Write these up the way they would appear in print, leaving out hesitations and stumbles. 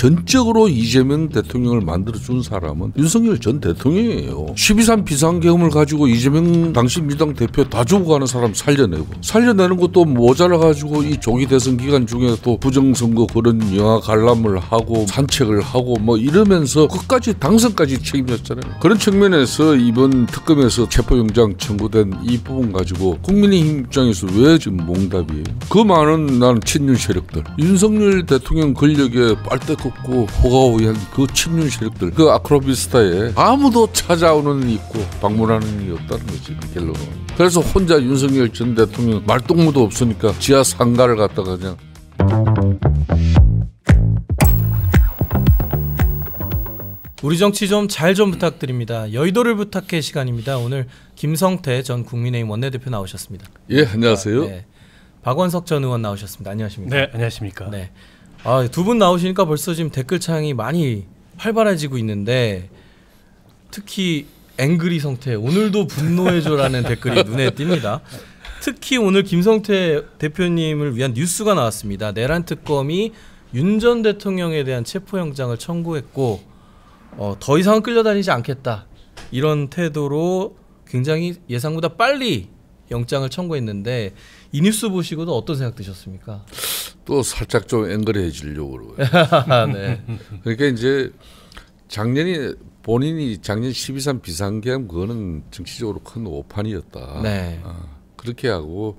전적으로 이재명 대통령을 만들어준 사람은 윤석열 전 대통령이에요. 12.3 비상계엄을 가지고 이재명 당시 민주당 대표 다 죽어가는 사람 살려내는 것도 모자라가지고 이 조기 대선 기간 중에 또 부정선거 그런 영화 관람을 하고 산책을 하고 뭐 이러면서 끝까지 당선까지 책임졌잖아요. 그런 측면에서 이번 특검에서 체포영장 청구된 이 부분 가지고 국민의힘 입장에서 왜 지금 몽답이에요? 그 많은 나는 친윤 세력들, 윤석열 대통령 권력에 빨대 꺾고 호가호위한 그 친윤 세력들, 그 아크로비스타에 아무도 찾아오는 이 있고 방문하는 이 없다는 거지, 결론은. 그래서 혼자 윤석열 전 대통령 말동무도 없으니까 지하 상가를 갖다가 그냥. 우리 정치 좀 잘 좀 부탁드립니다. 여의도를 부탁해 시간입니다. 오늘 김성태 전 국민의힘 원내대표 나오셨습니다. 예, 안녕하세요. 네. 박원석 전 의원 나오셨습니다. 안녕하십니까? 네, 안녕하십니까? 네. 두 분 나오시니까 벌써 지금 댓글창이 많이 활발해지고 있는데, 특히 앵그리 성태, 오늘도 분노해줘라는 댓글이 눈에 띕니다. 특히 오늘 김성태 대표님을 위한 뉴스가 나왔습니다. 내란 특검이 윤 전 대통령에 대한 체포영장을 청구했고 더 이상은 끌려다니지 않겠다, 이런 태도로 굉장히 예상보다 빨리 영장을 청구했는데, 이 뉴스 보시고도 어떤 생각 드셨습니까? 또 살짝 좀 앵그리해지려고 그러고요. 네. 그러니까 이제 본인이 작년 12.3 비상계엄 그거는 정치적으로 큰 오판이었다. 네. 그렇게 하고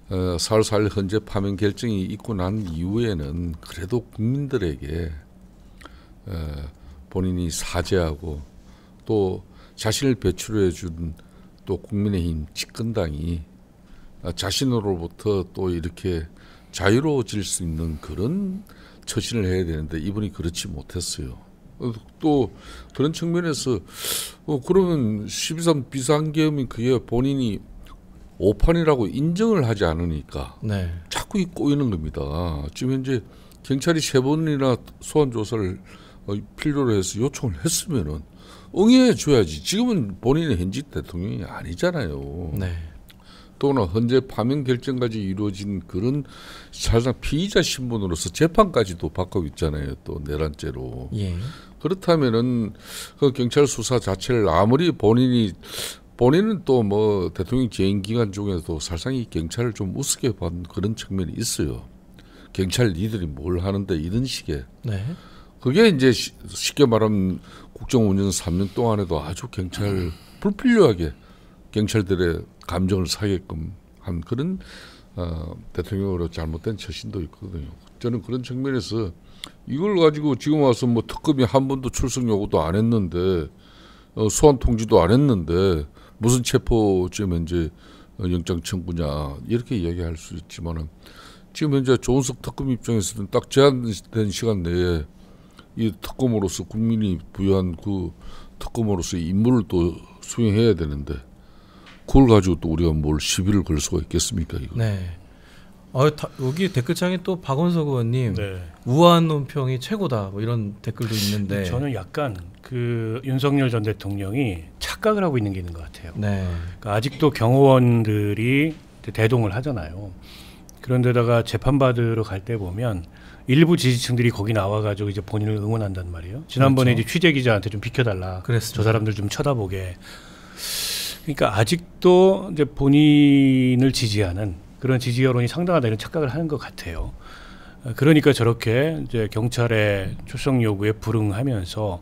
4월 4일 헌재 파면 결정이 있고 난 이후에는 그래도 국민들에게 본인이 사죄하고 또 자신을 배출해 준 또 국민의힘 집권당이 자신으로부터 또 이렇게 자유로워질 수 있는 그런 처신을 해야 되는데 이분이 그렇지 못했어요. 또 그런 측면에서 그러면 12.3 비상계엄이 그게 본인이 오판이라고 인정을 하지 않으니까 네. 자꾸 꼬이는 겁니다. 지금 현재 경찰이 3번이나 소환 조사를 필요로 해서 요청을 했으면은 응해 줘야지. 지금은 본인이 현직 대통령이 아니잖아요. 네. 또는 헌재 파면 결정까지 이루어진 그런 사실상 피의자 신분으로서 재판까지도 받고 있잖아요. 또 내란죄로. 예. 그렇다면은 그 경찰 수사 자체를 아무리 본인은 또 뭐 대통령 재임 기간 중에도 사실상 이 경찰을 좀 우습게 본 그런 측면이 있어요. 경찰 니들이 뭘 하는데 이런 식의. 네. 그게 이제 쉽게 말하면 국정운영 3년 동안에도 아주 경찰 불필요하게 경찰들의 감정을 사게끔 한 그런 대통령으로 잘못된 처신도 있거든요. 저는 그런 측면에서 이걸 가지고 지금 와서 뭐 특검이 한 번도 출석 요구도 안 했는데 소환 통지도 안 했는데 무슨 체포죄 이제 영장 청구냐 이렇게 이야기할 수 있지만은 지금 현재 조은석 특검 입장에서는 딱 제한된 시간 내에 이 특검으로서 국민이 부여한 그 특검으로서의 임무를 또 수행해야 되는데 그걸 가지고 또 우리가 뭘 시비를 걸 수가 있겠습니까? 이거. 네. 여기 댓글창에 또 박원석 의원님 네. 우아한 논평이 최고다, 뭐 이런 댓글도 있는데, 저는 약간 그 윤석열 전 대통령이 착각을 하고 있는 게 있는 것 같아요. 네. 그러니까 아직도 경호원들이 대동을 하잖아요. 그런데다가 재판받으러 갈 때 보면 일부 지지층들이 거기 나와가지고 이제 본인을 응원한단 말이에요. 지난번에 그렇죠. 이제 취재 기자한테 좀 비켜달라. 그랬습니다. 저 사람들 좀 쳐다보게. 그러니까 아직도 이제 본인을 지지하는 그런 지지 여론이 상당하다, 이런 착각을 하는 것 같아요. 그러니까 저렇게 이제 경찰의 출석 요구에 불응하면서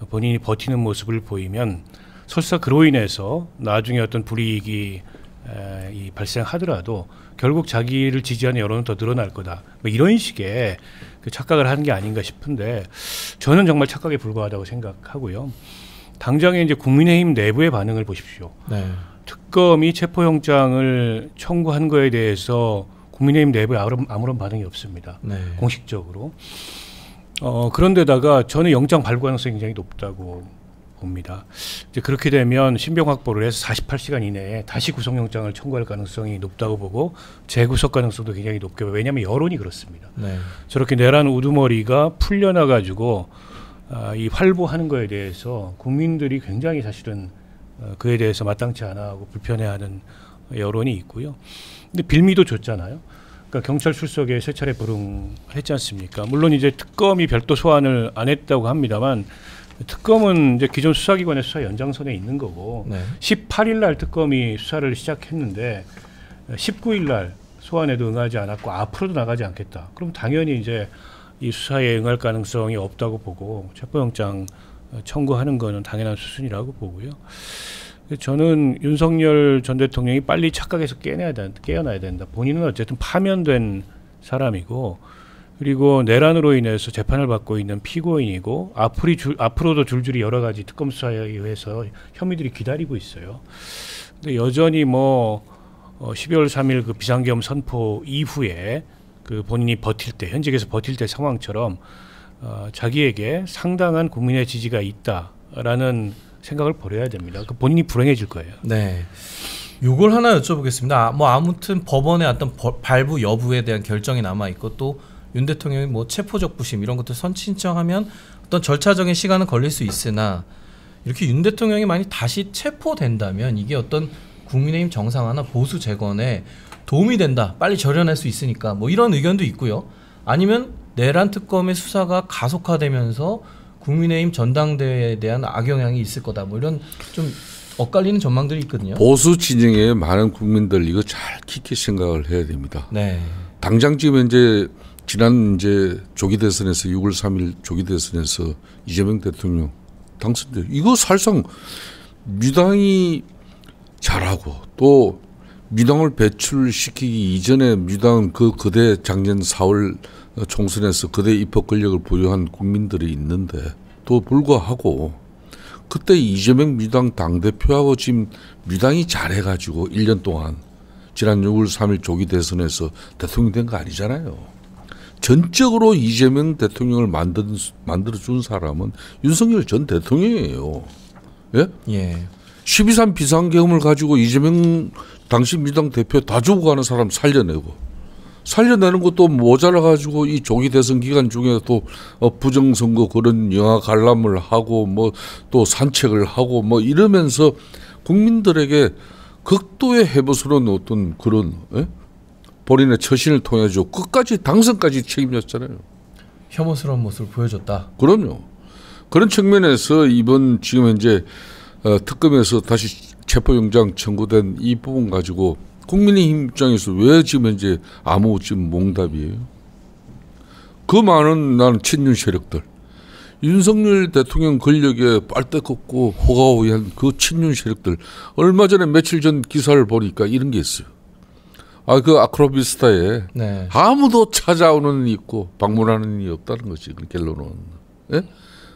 본인이 버티는 모습을 보이면 설사 그로 인해서 나중에 어떤 불이익이 발생하더라도 결국 자기를 지지하는 여론은 더 늘어날 거다, 뭐 이런 식의 그 착각을 하는 게 아닌가 싶은데, 저는 정말 착각에 불과하다고 생각하고요. 당장에 이제 국민의힘 내부의 반응을 보십시오. 네. 특검이 체포영장을 청구한 거에 대해서 국민의힘 내부에 아무런 반응이 없습니다. 네. 공식적으로. 그런데다가 저는 영장 발부 가능성이 굉장히 높다고 봅니다. 이제 그렇게 되면 신병 확보를 해서 48시간 이내에 다시 구속영장을 청구할 가능성이 높다고 보고, 재구속 가능성도 굉장히 높게 봐요. 왜냐하면 여론이 그렇습니다. 네. 저렇게 내란 우두머리가 풀려나가지고 이 활보하는 거에 대해서 국민들이 굉장히 사실은 그에 대해서 마땅치 않아 하고 불편해하는 여론이 있고요. 근데 빌미도 줬잖아요. 그러니까 경찰 출석에 세 차례 불응했지 않습니까? 물론 이제 특검이 별도 소환을 안 했다고 합니다만 특검은 이제 기존 수사기관의 수사 연장선에 있는 거고 18일 날 특검이 수사를 시작했는데 19일 날 소환에도 응하지 않았고 앞으로도 나가지 않겠다. 그럼 당연히 이제 이 수사에 응할 가능성이 없다고 보고 체포영장 청구하는 거는 당연한 수순이라고 보고요. 저는 윤석열 전 대통령이 빨리 착각해서 깨어나야 된다. 본인은 어쨌든 파면된 사람이고 그리고 내란으로 인해서 재판을 받고 있는 피고인이고 앞으로도 줄줄이 여러 가지 특검 수사에 의해서 혐의들이 기다리고 있어요. 근데 여전히 12월 3일 그 비상계엄 선포 이후에 그 본인이 버틸 때 현직에서 버틸 때 상황처럼 자기에게 상당한 국민의 지지가 있다라는 생각을 버려야 됩니다. 그 본인이 불행해질 거예요. 네. 요걸 하나 여쭤보겠습니다. 아무튼 법원의 어떤 발부 여부에 대한 결정이 남아 있고 또 윤 대통령이 체포적 부심 이런 것들 선친청하면 어떤 절차적인 시간은 걸릴 수 있으나 이렇게 윤 대통령이 만약 다시 체포된다면 이게 어떤 국민의힘 정상화나 보수 재건에 도움이 된다. 빨리 절연할 수 있으니까 이런 의견도 있고요. 아니면 내란 특검의 수사가 가속화되면서 국민의힘 전당대회에 대한 악영향이 있을 거다. 이런 좀 엇갈리는 전망들이 있거든요. 보수 진영의 많은 국민들 이거 잘 깊게 생각을 해야 됩니다. 네. 당장 지금 지난 조기 대선에서 6월 3일 조기 대선에서 이재명 대통령 당선돼. 이거 사실상 민주당이 잘하고 또 민주당을 배출시키기 이전에 민주당 그대 작년 4월 총선에서 그대 입법 권력을 보유한 국민들이 있는데 또 불구하고 그때 이재명 민주당 당대표하고 지금 민주당이 잘해가지고 1년 동안 지난 6월 3일 조기 대선에서 대통령 된 거 아니잖아요. 전적으로 이재명 대통령을 만들어준 사람은 윤석열 전 대통령이에요. 예? 예. 12.3 비상계엄을 가지고 이재명 당시 민주당 대표 다 죽어가는 사람 살려내는 것도 모자라가지고 이 조기 대선 기간 중에 또 부정선거 그런 영화 관람을 하고 또 산책을 하고 이러면서 국민들에게 극도의 해부스러운 어떤 그런 본인의 처신을 통해서 끝까지 당선까지 책임졌잖아요. 혐오스러운 모습을 보여줬다. 그럼요. 그런 측면에서 이번 지금 현재 특검에서 다시 체포영장 청구된 이 부분 가지고 국민의힘 입장에서 왜 지금 현재 아무 지금 몽답이에요? 그 많은 나는 친윤 세력들, 윤석열 대통령 권력에 빨대 꽂고 호가호위한 그 친윤 세력들, 얼마 전에 며칠 전 기사를 보니까 이런 게 있어요. 그 아크로비스타에 네. 아무도 찾아오는 이 있고 방문하는 이 없다는 거지. 그 결론은. 예?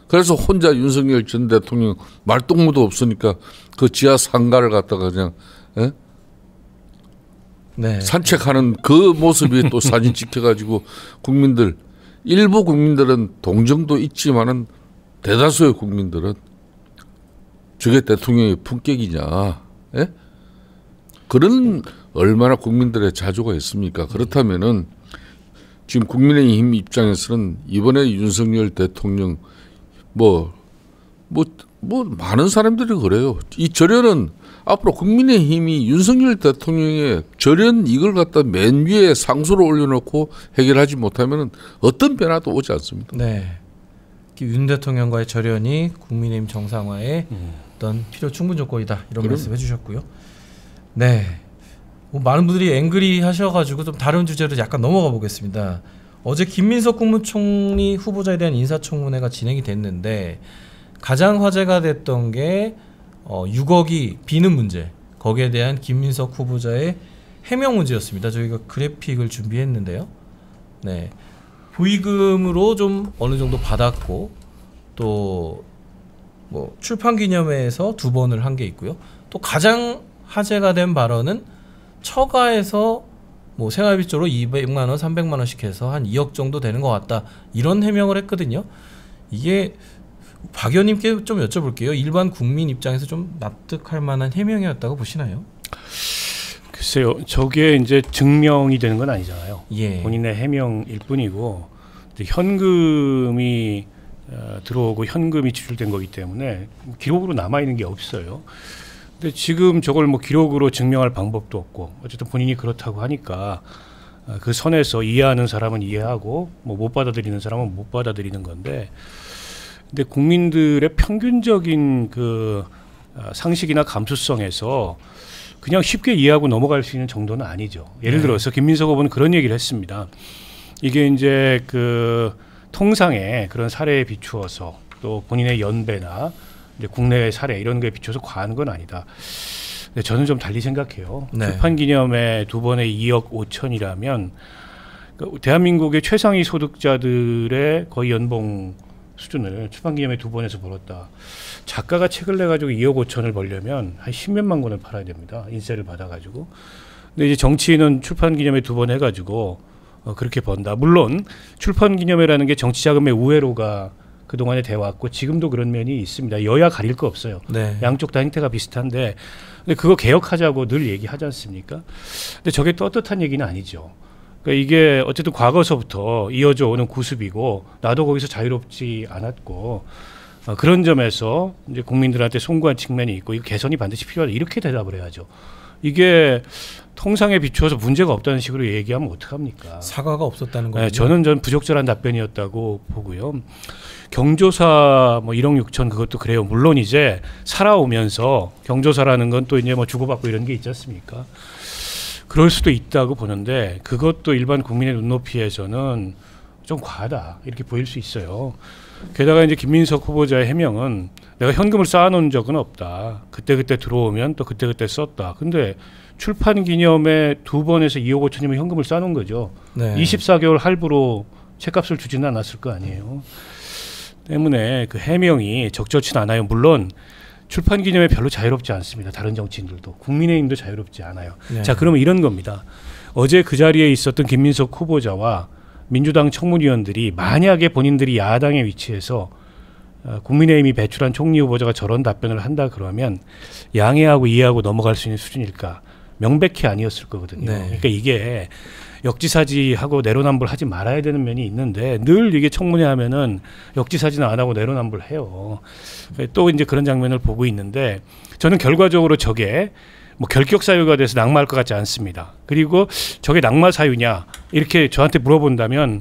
그래서 혼자 윤석열 전 대통령 말동무도 없으니까 그 지하 상가를 갖다가 그냥 네. 산책하는 그 모습이 또 사진 찍혀가지고 국민들 일부 국민들은 동정도 있지만은 대다수의 국민들은 저게 대통령의 품격이냐? 예? 그런 얼마나 국민들의 자조가 있습니까? 그렇다면은 지금 국민의힘 입장에서는 이번에 윤석열 대통령 많은 사람들이 그래요. 이 절연은 앞으로 국민의힘이 윤석열 대통령의 절연 이걸 갖다 맨 위에 상수로 올려놓고 해결하지 못하면은 어떤 변화도 오지 않습니다. 네. 윤 대통령과의 절연이 국민의힘 정상화의 어떤 필요 충분 조건이다. 이런 말씀해 주셨고요. 네. 많은 분들이 앵그리 하셔가지고 좀 다른 주제로 약간 넘어가 보겠습니다. 어제 김민석 국무총리 후보자에 대한 인사청문회가 진행이 됐는데 가장 화제가 됐던 게 6억이 비는 문제, 거기에 대한 김민석 후보자의 해명 문제였습니다. 저희가 그래픽을 준비했는데요. 네, 보위금으로 좀 어느 정도 받았고 또 출판 기념회에서 2번을 한 게 있고요. 또 가장 화제가 된 발언은 처가에서 생활비 쪽으로 200만 원, 300만 원씩 해서 한 2억 정도 되는 것 같다. 이런 해명을 했거든요. 이게 박 의원님께 좀 여쭤볼게요. 일반 국민 입장에서 좀 납득할 만한 해명이었다고 보시나요? 글쎄요. 저게 이제 증명이 되는 건 아니잖아요. 예. 본인의 해명일 뿐이고 현금이 들어오고 현금이 지출된 거기 때문에 기록으로 남아있는 게 없어요. 근데 지금 저걸 기록으로 증명할 방법도 없고 어쨌든 본인이 그렇다고 하니까 그 선에서 이해하는 사람은 이해하고 뭐 못 받아들이는 사람은 못 받아들이는 건데, 근데 국민들의 평균적인 그 상식이나 감수성에서 그냥 쉽게 이해하고 넘어갈 수 있는 정도는 아니죠. 예를 들어서 김민석 후보는 그런 얘기를 했습니다. 이게 이제 그 통상의 그런 사례에 비추어서 또 본인의 연배나 이제 국내의 사례 이런 거에 비춰서 과한 건 아니다. 근데 저는 좀 달리 생각해요. 네. 출판기념회 두 번에 2억 5천이라면 대한민국의 최상위 소득자들의 거의 연봉 수준을 출판기념회 두 번에서 벌었다. 작가가 책을 내가지고 2억 5천을 벌려면 한 10몇만 권을 팔아야 됩니다. 인세를 받아가지고. 근데 이제 정치인은 출판기념회 두 번 해가지고 그렇게 번다. 물론 출판기념회라는 게 정치자금의 우회로가 그동안에 돼왔고 지금도 그런 면이 있습니다. 여야 가릴 거 없어요. 네. 양쪽 다 행태가 비슷한데 근데 그거 개혁하자고 늘 얘기하지 않습니까? 근데 저게 떳떳한 얘기는 아니죠. 그러니까 이게 어쨌든 과거서부터 이어져 오는 구습이고 나도 거기서 자유롭지 않았고 그런 점에서 이제 국민들한테 송구한 측면이 있고 이 개선이 반드시 필요하다 이렇게 대답을 해야죠. 이게 통상에 비추어서 문제가 없다는 식으로 얘기하면 어떡합니까? 사과가 없었다는 거죠. 네, 저는 부적절한 답변이었다고 보고요. 경조사 뭐 1억 6천 그것도 그래요. 물론 이제 살아오면서 경조사라는 건 또 이제 뭐 주고받고 이런 게 있지 않습니까? 그럴 수도 있다고 보는데 그것도 일반 국민의 눈높이에서는 좀 과하다 이렇게 보일 수 있어요. 게다가 이제 김민석 후보자의 해명은 내가 현금을 쌓아놓은 적은 없다. 그때그때 들어오면 또 그때그때 썼다. 근데 출판 기념회 두 번에서 2억 5천이면 현금을 쌓아놓은 거죠. 네. 24개월 할부로 책값을 주지는 않았을 거 아니에요. 때문에 그 해명이 적절치 않아요. 물론 출판 기념회 별로 자유롭지 않습니다. 다른 정치인들도. 국민의힘도 자유롭지 않아요. 네. 자, 그러면 이런 겁니다. 어제 그 자리에 있었던 김민석 후보자와 민주당 청문위원들이 만약에 본인들이 야당에 위치해서 국민의힘이 배출한 총리 후보자가 저런 답변을 한다 그러면 양해하고 이해하고 넘어갈 수 있는 수준일까? 명백히 아니었을 거거든요. 네. 그러니까 이게 역지사지하고 내로남불 하지 말아야 되는 면이 있는데 늘 이게 청문회 하면은 역지사지는 안 하고 내로남불 해요. 또 이제 그런 장면을 보고 있는데 저는 결과적으로 저게 뭐 결격 사유가 돼서 낙마할 것 같지 않습니다. 그리고 저게 낙마 사유냐 이렇게 저한테 물어본다면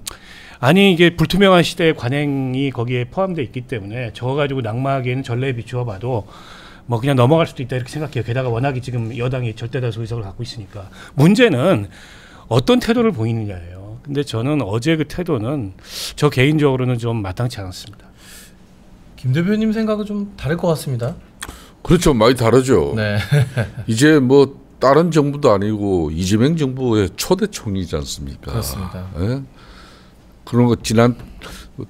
아니 이게 불투명한 시대의 관행이 거기에 포함되어 있기 때문에 저거 가지고 낙마하기에는 전례에 비추어 봐도 뭐 그냥 넘어갈 수도 있다 이렇게 생각해요. 게다가 워낙에 지금 여당이 절대다수 의석을 갖고 있으니까. 문제는 어떤 태도를 보이느냐예요. 근데 저는 어제 그 태도는 저 개인적으로는 좀 마땅치 않았습니다. 김 대표님 생각은 좀 다를 것 같습니다. 그렇죠. 많이 다르죠. 네. 이제 뭐 다른 정부도 아니고 이재명 정부의 초대 총리지 않습니까? 그렇습니다. 예? 그런 거 지난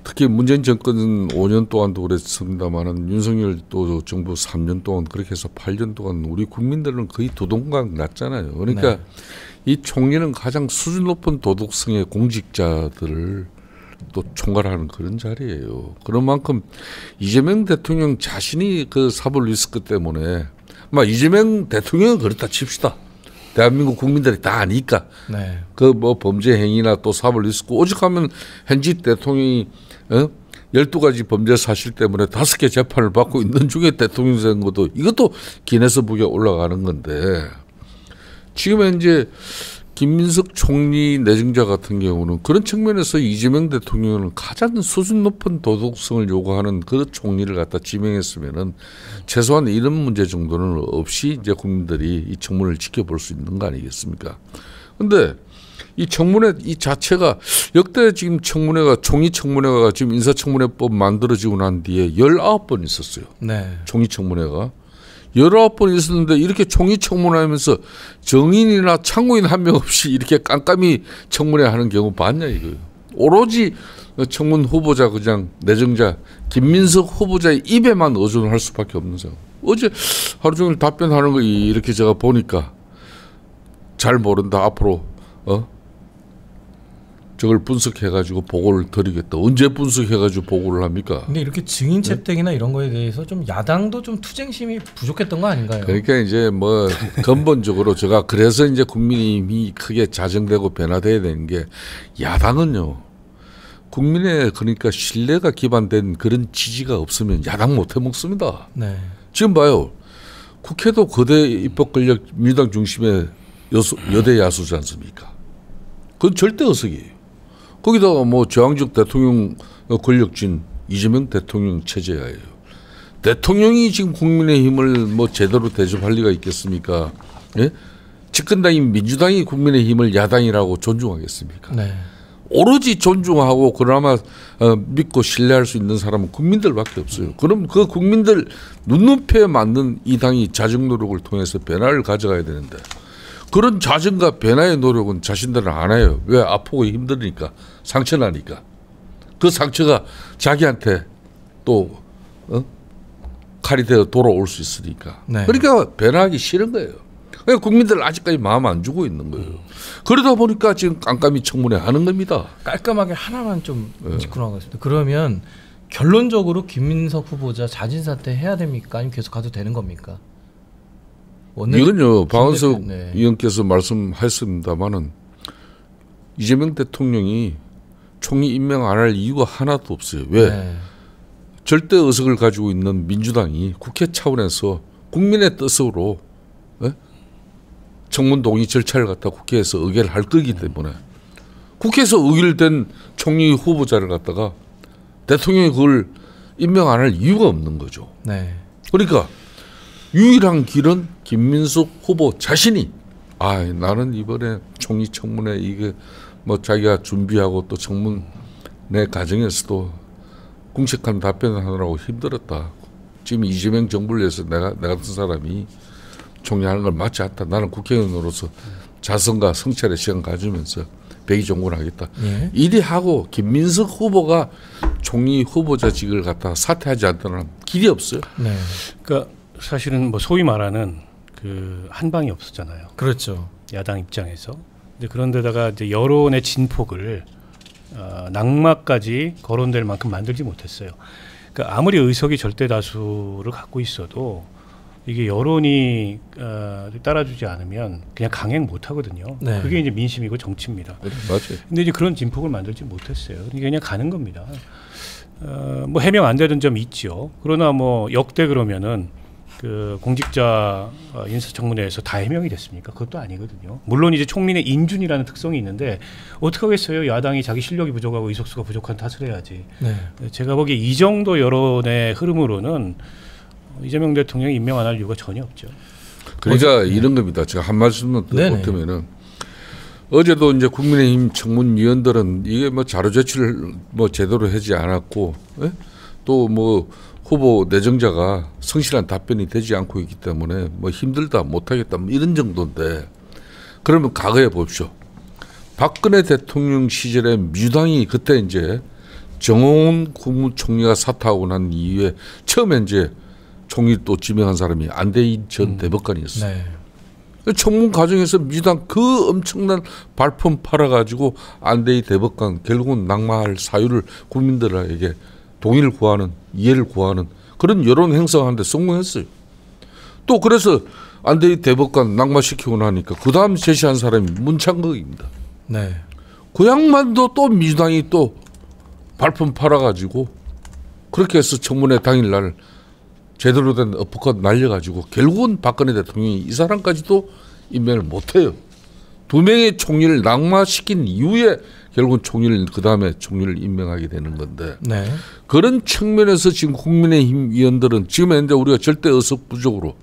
특히 문재인 정권은 5년 동안도 그랬습니다만은 윤석열 또 정부 3년 동안 그렇게 해서 8년 동안 우리 국민들은 거의 도둑각 났잖아요. 그러니까 네. 이 총리는 가장 수준 높은 도덕성의 공직자들을 또 총괄하는 그런 자리예요. 그런 만큼 이재명 대통령 자신이 그 사법 리스크 때문에 막 이재명 대통령은 그렇다 칩시다. 대한민국 국민들이 다 아니까 네. 그 뭐 범죄 행위나 또 사법 리스크 오죽하면 현직 대통령이 12가지 범죄 사실 때문에 5개 재판을 받고 있는 중에 대통령 된 것도 이것도 기네스북에 올라가는 건데 지금 현재 김민석 총리 내정자 같은 경우는 그런 측면에서 이재명 대통령은 가장 수준 높은 도덕성을 요구하는 그 총리를 갖다 지명했으면은 최소한 이런 문제 정도는 없이 이제 국민들이 이 청문회를 지켜볼 수 있는 거 아니겠습니까? 근데 이 청문회 이 자체가 역대 지금 청문회가 총리 청문회가 지금 인사청문회법 만들어지고 난 뒤에 19번 있었어요. 네. 총리 청문회가. 19번 있었는데 이렇게 총리 청문회하면서 정인이나 참고인 한 명 없이 이렇게 깜깜이 청문회 하는 경우 봤냐 이거예요. 오로지 청문 후보자 그냥 내정자 김민석 후보자의 입에만 의존할 수밖에 없는 상황. 어제 하루 종일 답변하는 거 이렇게 제가 보니까 잘 모른다 앞으로 저걸 분석해가지고 보고를 드리겠다. 언제 분석해가지고 보고를 합니까? 근데 이렇게 증인 채택이나 이런 거에 대해서 좀 야당도 좀 투쟁심이 부족했던 거 아닌가요? 그러니까 이제 뭐 근본적으로 제가 그래서 이제 국민의힘이 크게 자정되고 변화돼야 되는 게 야당은요. 국민의 그러니까 신뢰가 기반된 그런 지지가 없으면 야당 못 해먹습니다. 네. 지금 봐요. 국회도 거대 입법 권력 민주당 중심의 여대 야수지 않습니까? 그건 절대 의석이에요. 거기다가 뭐 저항적 대통령 권력진 이재명 대통령 체제예요. 대통령이 지금 국민의힘을 뭐 제대로 대접할 리가 있겠습니까? 예? 집권당인 민주당이 국민의힘을 야당이라고 존중하겠습니까? 네. 오로지 존중하고 그나마 믿고 신뢰할 수 있는 사람은 국민들밖에 없어요. 그럼 그 국민들 눈높이에 맞는 이 당이 자정 노력을 통해서 변화를 가져가야 되는데 그런 자정과 변화의 노력은 자신들은 안 해요. 왜? 아프고 힘드니까, 상처나니까. 그 상처가 자기한테 또 칼이 되어 돌아올 수 있으니까. 네. 그러니까 변화하기 싫은 거예요. 그러니까 국민들 아직까지 마음 안 주고 있는 거예요. 그러다 보니까 지금 깜깜이 청문회 하는 겁니다. 깔끔하게 하나만 좀 짚고 나가겠습니다. 그러면 결론적으로 김민석 후보자 자진 사퇴해야 됩니까? 아니면 계속 가도 되는 겁니까? 이건요, 박원석 네. 의원께서 말씀하셨습니다마는 이재명 대통령이 총리 임명 안 할 이유가 하나도 없어요. 왜? 네. 절대 의석을 가지고 있는 민주당이 국회 차원에서 국민의 뜻으로 청문 동의 절차를 갖다 국회에서 의결을 할 거기 때문에 국회에서 의결된 총리 후보자를 갖다가 대통령이 그걸 임명 안 할 이유가 없는 거죠. 네. 그러니까 유일한 길은 김민석 후보 자신이 나는 이번에 총리 청문회 이게 뭐 자기가 준비하고 또 청문회 과정에서도 궁색한 답변을 하느라고 힘들었다. 지금 이재명 정부를 위해서 내가 같은 사람이 총리하는 걸 맞지 않다. 나는 국회의원으로서 자성과 성찰의 시간 가지면서 백의종군하겠다. 예. 이리 하고 김민석 후보가 총리 후보자직을 갖다가 사퇴하지 않더라는 길이 없어요. 네. 그러니까 사실은 뭐 소위 말하는 그 한방이 없었잖아요. 그렇죠. 야당 입장에서. 근데 그런데다가 이제 여론의 진폭을 낙마까지 거론될 만큼 만들지 못했어요. 그러니까 아무리 의석이 절대 다수를 갖고 있어도 이게 여론이 따라주지 않으면 그냥 강행 못 하거든요. 네. 그게 이제 민심이고 정치입니다. 맞아요. 근데 이제 그런 진폭을 만들지 못했어요. 그러니까 그냥 가는 겁니다. 뭐 해명 안 되는 점이 있죠. 그러나 뭐 역대 그러면은 그 공직자 인사청문회에서 다 해명이 됐습니까? 그것도 아니거든요. 물론 이제 총리의 인준이라는 특성이 있는데 어떻게 하겠어요? 야당이 자기 실력이 부족하고 의석수가 부족한 탓을 해야지. 네. 제가 보기에 이 정도 여론의 흐름으로는 이재명 대통령이 임명 안 할 이유가 전혀 없죠. 그러니까 이런 겁니다. 제가 한 말씀만 더 네네. 보태면은 어제도 이제 국민의힘 청문위원들은 이게 뭐 자료 제출을 뭐 제대로 하지 않았고 또 뭐 후보 내정자가 성실한 답변이 되지 않고 있기 때문에 뭐 힘들다 못하겠다 뭐 이런 정도인데 그러면 과거에 봅시오. 박근혜 대통령 시절에 민주당이 그때 이제 정홍원 국무총리가 사퇴하고 난 이후에 처음에 이제 총리 또 지명한 사람이 안대인 전 대법관이었어요. 네. 청문 과정에서 민주당 그 엄청난 발품 팔아가지고 안대희 대법관 결국은 낙마할 사유를 국민들에게 동의를 구하는 이해를 구하는 그런 여론 행사하는데 성공했어요. 또 그래서 안대희 대법관 낙마시키고 나니까 그 다음 제시한 사람이 문창극입니다. 네. 그 양반도 또 민주당이 또 발품 팔아가지고 그렇게 해서 청문회 당일날 제대로 된 어퍼컷 날려가지고 결국은 박근혜 대통령이 이 사람까지도 임명을 못해요. 두 명의 총리를 낙마시킨 이후에 결국은 총리를 그 다음에 총리를 임명하게 되는 건데 네. 그런 측면에서 지금 국민의힘 위원들은 지금 현재 우리가 절대 의석 부족으로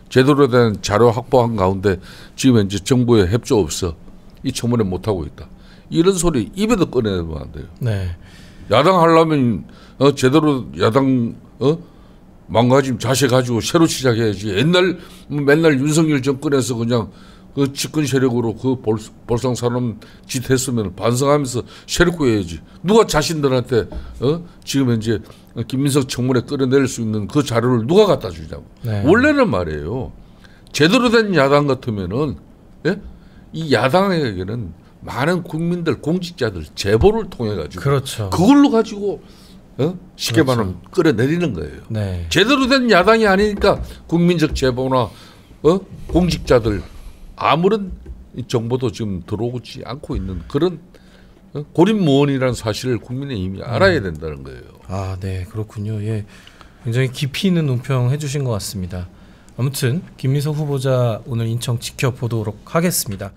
제대로 된 자료 확보한 가운데 지금 현재 정부의 협조 없어 이 청문회 못 하고 있다. 이런 소리 입에도 꺼내면 안 돼요. 네. 야당 하려면 제대로 야당 망가짐 자세 가지고 새로 시작해야지. 옛날 맨날 윤석열 정권에서 그냥 그 집권 세력으로 그 볼상 사람 짓 했으면 반성하면서 세력 구해야지. 누가 자신들한테 지금 현재 김민석 청문회 끌어낼 수 있는 그 자료를 누가 갖다 주냐고. 네. 원래는 말이에요. 제대로 된 야당 같으면은 이 야당에게는 많은 국민들 공직자들 제보를 통해 가지고 그렇죠. 그걸로 가지고 쉽게 그렇죠. 말하면 끌어내리는 거예요. 네. 제대로 된 야당이 아니니까 국민적 제보나 공직자들 아무런 정보도 지금 들어오지 않고 있는 그런 고립무원이라는 사실을 국민의힘이 알아야 된다는 거예요. 아, 네, 그렇군요. 예, 굉장히 깊이 있는 논평 해주신 것 같습니다. 아무튼 김민석 후보자 오늘 인청 지켜보도록 하겠습니다.